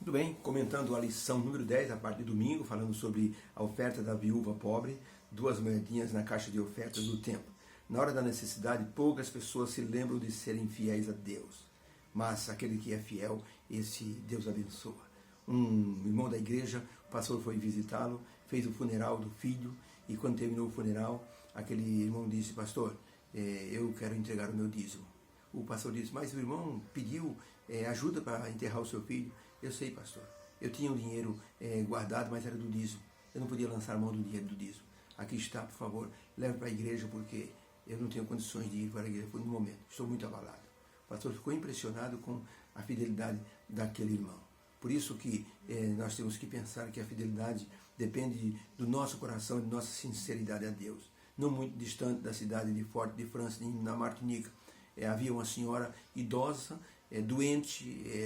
Tudo bem, comentando a lição número 10, a parte de domingo, falando sobre a oferta da viúva pobre, 2 moedinhas na caixa de ofertas do templo. Na hora da necessidade, poucas pessoas se lembram de serem fiéis a Deus, mas aquele que é fiel, esse Deus abençoa. Um irmão da igreja, o pastor foi visitá-lo, fez o funeral do filho, e quando terminou o funeral, aquele irmão disse: pastor, eu quero entregar o meu dízimo. O pastor disse: mas o irmão pediu ajuda para enterrar o seu filho. Eu sei, pastor, eu tinha o dinheiro guardado, mas era do dízimo. Eu não podia lançar mão do dinheiro do dízimo. Aqui está, por favor, leve para a igreja, porque eu não tenho condições de ir para a igreja por um momento. Estou muito abalado. O pastor ficou impressionado com a fidelidade daquele irmão. Por isso que nós temos que pensar que a fidelidade depende do nosso coração e de nossa sinceridade a Deus. Não muito distante da cidade de Fort-de-France, na Martinica, havia uma senhora idosa, doente,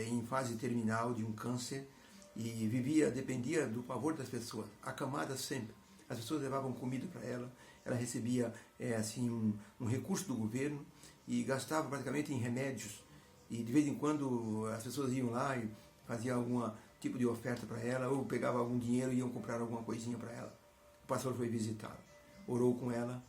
em fase terminal de um câncer, e dependia do favor das pessoas, acamada sempre. As pessoas levavam comida para ela, ela recebia um recurso do governo e gastava praticamente em remédios. E de vez em quando as pessoas iam lá e faziam algum tipo de oferta para ela, ou pegavam algum dinheiro e iam comprar alguma coisinha para ela. O pastor foi visitá-la, orou com ela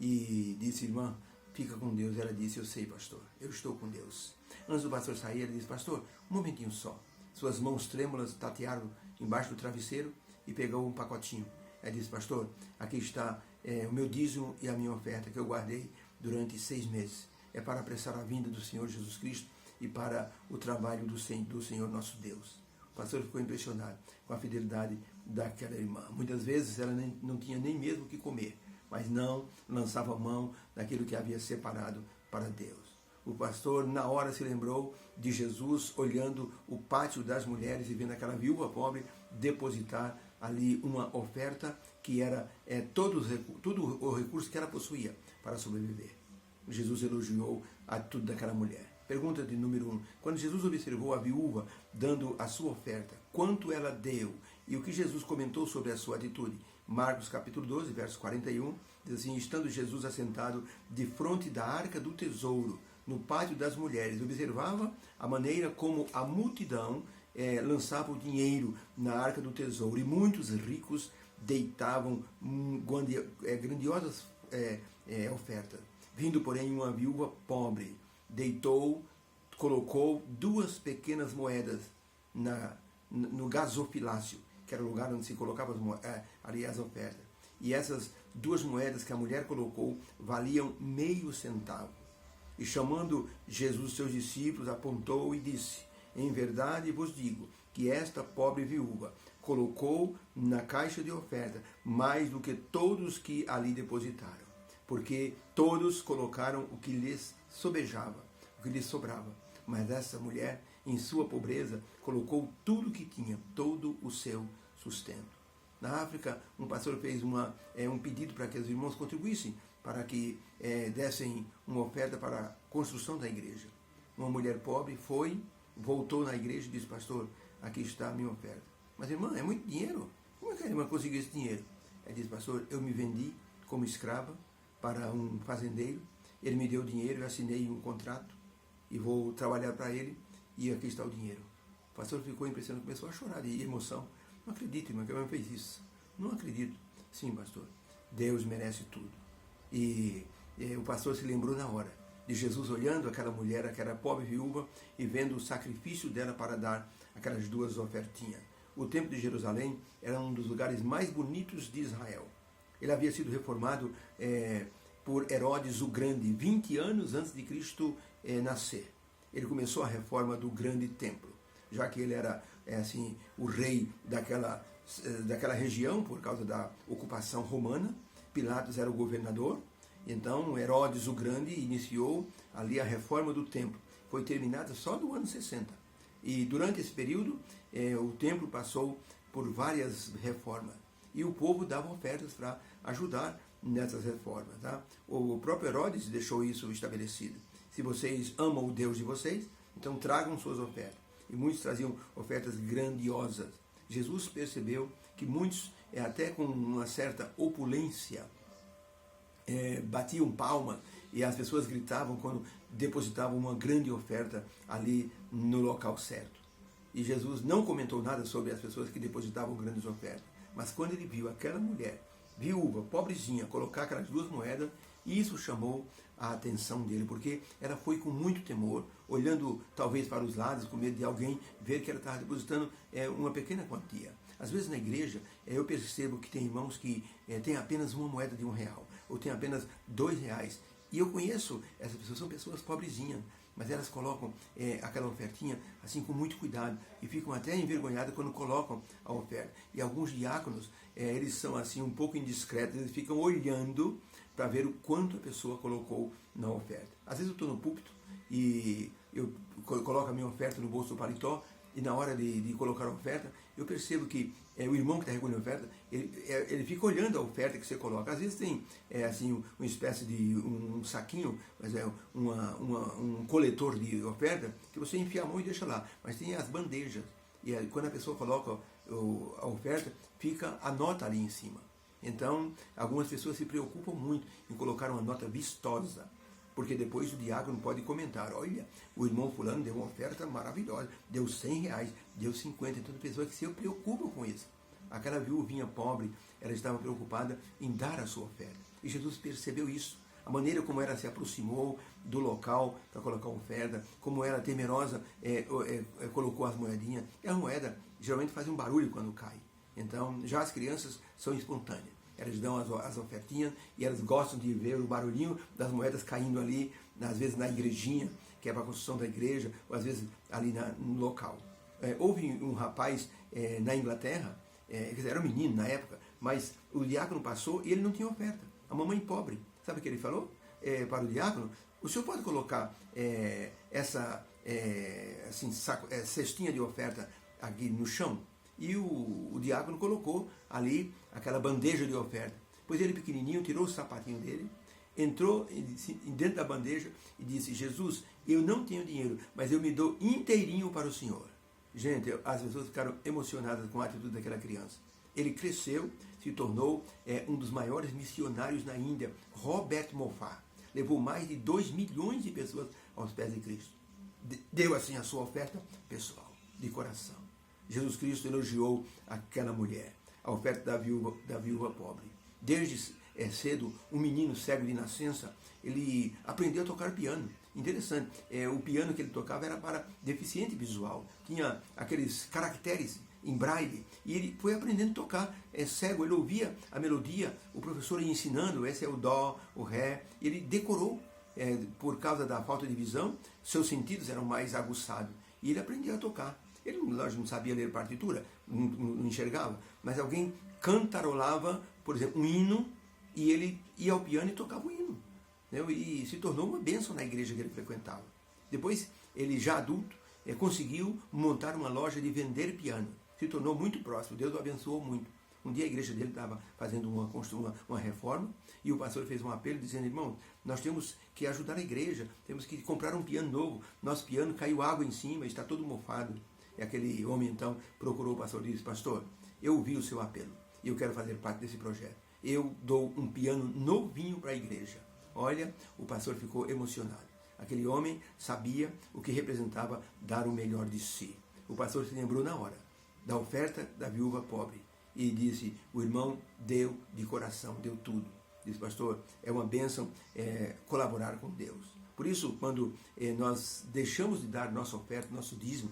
e disse: irmã, fica com Deus. Ela disse: eu sei, pastor, eu estou com Deus. Antes do pastor sair, ele disse: pastor, um momentinho só. Suas mãos trêmulas tatearam embaixo do travesseiro e pegou um pacotinho. Ela disse: pastor, aqui está o meu dízimo e a minha oferta que eu guardei durante 6 meses. É para apressar a vinda do Senhor Jesus Cristo e para o trabalho do Senhor nosso Deus. O pastor ficou impressionado com a fidelidade daquela irmã. Muitas vezes ela não tinha nem mesmo o que comer, mas não lançava mão daquilo que havia separado para Deus. O pastor, na hora, se lembrou de Jesus olhando o pátio das mulheres e vendo aquela viúva pobre depositar ali uma oferta que era todo o recurso que ela possuía para sobreviver. Jesus elogiou a atitude daquela mulher. Pergunta de número 1. Quando Jesus observou a viúva dando a sua oferta, quanto ela deu? E o que Jesus comentou sobre a sua atitude? Marcos capítulo 12, verso 41, diz assim: estando Jesus assentado de frente da arca do tesouro, no pátio das mulheres, observava a maneira como a multidão lançava o dinheiro na arca do tesouro, e muitos ricos deitavam grandiosas ofertas. Vindo, porém, uma viúva pobre, colocou 2 pequenas moedas no gasofilácio, que era o lugar onde se colocava as ofertas. E essas 2 moedas que a mulher colocou valiam meio centavo. E chamando Jesus seus discípulos, apontou e disse: em verdade vos digo que esta pobre viúva colocou na caixa de oferta mais do que todos que ali depositaram, porque todos colocaram o que lhes sobejava, o que lhes sobrava. Mas essa mulher, em sua pobreza, colocou tudo o que tinha, todo o seu sustento. Na África, um pastor fez um pedido para que os irmãos contribuíssem, para que dessem uma oferta para a construção da igreja. Uma mulher pobre voltou na igreja e disse: pastor, aqui está a minha oferta. Mas, irmã, é muito dinheiro. Como é que a irmã conseguiu esse dinheiro? Ela disse: pastor, eu me vendi como escrava para um fazendeiro. Ele me deu dinheiro, eu assinei um contrato e vou trabalhar para ele, e aqui está o dinheiro. O pastor ficou impressionado, começou a chorar de emoção. Não acredito, irmã, que a irmã fez isso. Não acredito. Sim, pastor, Deus merece tudo. E o pastor se lembrou na hora de Jesus olhando aquela mulher, aquela pobre viúva, e vendo o sacrifício dela para dar aquelas 2 ofertinhas. O templo de Jerusalém era um dos lugares mais bonitos de Israel. Ele havia sido reformado por Herodes o Grande, 20 anos antes de Cristo nascer. Ele começou a reforma do grande templo, já que ele era o rei daquela região por causa da ocupação romana. Pilatos era o governador. Então Herodes o Grande iniciou ali a reforma do templo. Foi terminada só no ano 60. E durante esse período o templo passou por várias reformas. E o povo dava ofertas para ajudar nessas reformas. Tá? O próprio Herodes deixou isso estabelecido. Se vocês amam o Deus de vocês, então tragam suas ofertas. E muitos traziam ofertas grandiosas. Jesus percebeu que muitos, até com uma certa opulência, batiam palma e as pessoas gritavam quando depositavam uma grande oferta ali no local certo. E Jesus não comentou nada sobre as pessoas que depositavam grandes ofertas. Mas quando ele viu aquela mulher, viúva, pobrezinha, colocar aquelas 2 moedas, isso chamou a atenção dele, porque ela foi com muito temor, olhando talvez para os lados, com medo de alguém ver que ela estava depositando uma pequena quantia. Às vezes na igreja eu percebo que tem irmãos que têm apenas uma moeda de R$1, ou tem apenas R$2. E eu conheço essas pessoas, são pessoas pobrezinhas, mas elas colocam aquela ofertinha assim com muito cuidado e ficam até envergonhadas quando colocam a oferta. E alguns diáconos, eles são assim um pouco indiscretos, eles ficam olhando para ver o quanto a pessoa colocou na oferta. Às vezes eu estou no púlpito e eu coloco a minha oferta no bolso do paletó, e na hora de colocar a oferta, eu percebo que o irmão que está recolhendo a oferta, ele fica olhando a oferta que você coloca. Às vezes tem assim, uma espécie de um saquinho, mas um coletor de oferta, que você enfia a mão e deixa lá. Mas tem as bandejas. E quando a pessoa coloca a oferta, fica a nota ali em cima. Então, algumas pessoas se preocupam muito em colocar uma nota vistosa, porque depois o diácono pode comentar: olha, o irmão fulano deu uma oferta maravilhosa, deu R$100, deu 50. Então, pessoas que se preocupam com isso. Aquela viúvinha pobre, ela estava preocupada em dar a sua oferta. E Jesus percebeu isso. A maneira como ela se aproximou do local para colocar a oferta, como ela temerosa colocou as moedinhas. E a moeda geralmente faz um barulho quando cai. Então, já as crianças são espontâneas. Elas dão as ofertinhas e elas gostam de ver o barulhinho das moedas caindo ali, às vezes na igrejinha, que é para a construção da igreja, ou às vezes ali no local. Houve um rapaz na Inglaterra, quer dizer, era um menino na época, mas o diácono passou e ele não tinha oferta. A mamãe pobre, sabe o que ele falou para o diácono? O senhor pode colocar essa cestinha de oferta aqui no chão? E o diácono colocou ali aquela bandeja de oferta. Pois ele, pequenininho, tirou o sapatinho dele, entrou dentro da bandeja e disse: Jesus, eu não tenho dinheiro, mas eu me dou inteirinho para o Senhor. Gente, as pessoas ficaram emocionadas com a atitude daquela criança. Ele cresceu, se tornou um dos maiores missionários na Índia, Robert Moffat. Levou mais de 2 milhões de pessoas aos pés de Cristo. Deu assim a sua oferta pessoal, de coração. Jesus Cristo elogiou aquela mulher, a oferta da viúva pobre. Desde cedo, um menino cego de nascença, ele aprendeu a tocar piano. Interessante, o piano que ele tocava era para deficiente visual, tinha aqueles caracteres em braille, e ele foi aprendendo a tocar cego. Ele ouvia a melodia, o professor ia ensinando: esse é o dó, o ré. Ele decorou, por causa da falta de visão, seus sentidos eram mais aguçados, e ele aprendeu a tocar. Ele, lógico, não sabia ler partitura, não enxergava, mas alguém cantarolava, por exemplo, um hino, e ele ia ao piano e tocava o hino. Né? E se tornou uma bênção na igreja que ele frequentava. Depois, ele já adulto, conseguiu montar uma loja de vender piano. Se tornou muito próximo, Deus o abençoou muito. Um dia a igreja dele estava fazendo uma reforma, e o pastor fez um apelo dizendo: irmão, nós temos que ajudar a igreja, temos que comprar um piano novo. Nosso piano caiu água em cima, está todo mofado. E aquele homem então procurou o pastor e disse: pastor, eu ouvi o seu apelo e eu quero fazer parte desse projeto. Eu dou um piano novinho para a igreja. Olha, o pastor ficou emocionado. Aquele homem sabia o que representava dar o melhor de si. O pastor se lembrou na hora da oferta da viúva pobre e disse: o irmão deu de coração, deu tudo. Disse: pastor, é uma bênção colaborar com Deus. Por isso, quando nós deixamos de dar nossa oferta, nosso dízimo,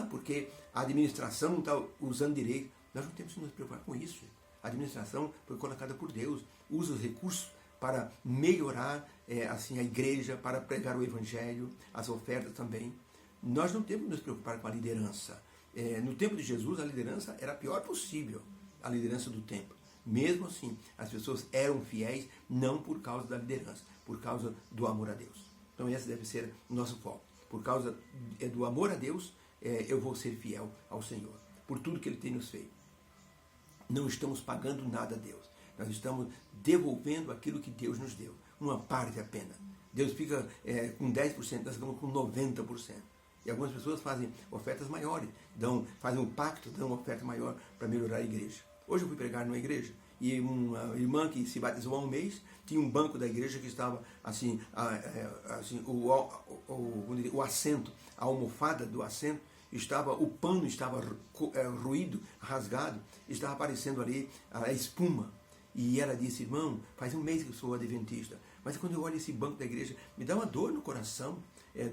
porque a administração não está usando direito, nós não temos que nos preocupar com isso. A administração foi colocada por Deus, usa os recursos para melhorar assim a igreja, para pregar o evangelho, as ofertas também. Nós não temos que nos preocupar com a liderança. No tempo de Jesus, a liderança era a pior possível, a liderança do templo. Mesmo assim, as pessoas eram fiéis não por causa da liderança, por causa do amor a Deus. Então esse deve ser o nosso foco. Por causa do amor a Deus, eu vou ser fiel ao Senhor, por tudo que Ele tem nos feito. Não estamos pagando nada a Deus. Nós estamos devolvendo aquilo que Deus nos deu. Uma parte apenas. Deus fica com 10%, nós ficamos com 90%. E algumas pessoas fazem ofertas maiores, fazem um pacto, dão uma oferta maior para melhorar a igreja. Hoje eu fui pregar numa igreja e uma irmã que se batizou há um mês tinha um banco da igreja que estava assim, o assento, a almofada do assento o pano estava ruído, rasgado, estava aparecendo ali a espuma. E ela disse, irmão, faz um mês que eu sou adventista, mas quando eu olho esse banco da igreja, me dá uma dor no coração,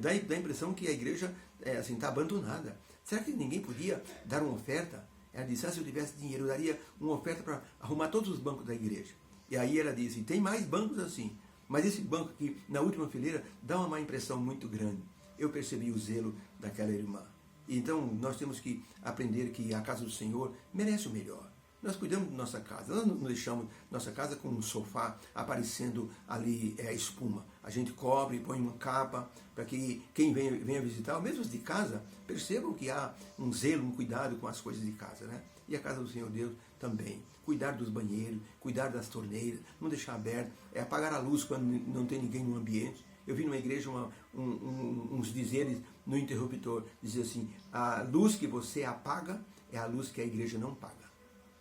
dá a impressão que a igreja está abandonada. Será que ninguém podia dar uma oferta? Ela disse, se eu tivesse dinheiro, eu daria uma oferta para arrumar todos os bancos da igreja. E aí ela disse, tem mais bancos assim, mas esse banco aqui, na última fileira, dá uma má impressão muito grande. Eu percebi o zelo daquela irmã. Então, nós temos que aprender que a casa do Senhor merece o melhor. Nós cuidamos da nossa casa, nós não deixamos nossa casa com um sofá aparecendo ali espuma. A gente cobre, põe uma capa para que quem venha visitar, mesmo os de casa, percebam que há um zelo, um cuidado com as coisas de casa, né? E a casa do Senhor Deus também. Cuidar dos banheiros, cuidar das torneiras, não deixar aberto, apagar a luz quando não tem ninguém no ambiente. Eu vi numa igreja uns dizeres no interruptor, dizia assim, a luz que você apaga é a luz que a igreja não paga.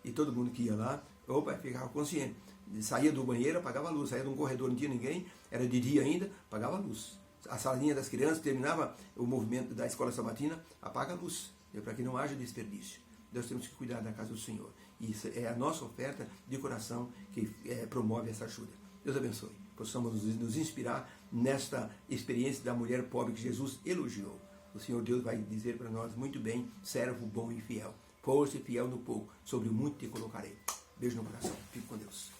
E todo mundo que ia lá, ficava consciente. Saía do banheiro, apagava a luz. Saía de um corredor, não tinha ninguém, era de dia ainda, apagava a luz. A salinha das crianças, terminava o movimento da escola sabatina, apaga a luz. Para que não haja desperdício. Nós temos que cuidar da casa do Senhor. E isso é a nossa oferta de coração que promove essa ajuda. Deus abençoe. Possamos nos inspirar nesta experiência da mulher pobre que Jesus elogiou. O Senhor Deus vai dizer para nós, muito bem, servo bom e fiel. Foste fiel no pouco, sobre o muito te colocarei. Beijo no coração. Fique com Deus.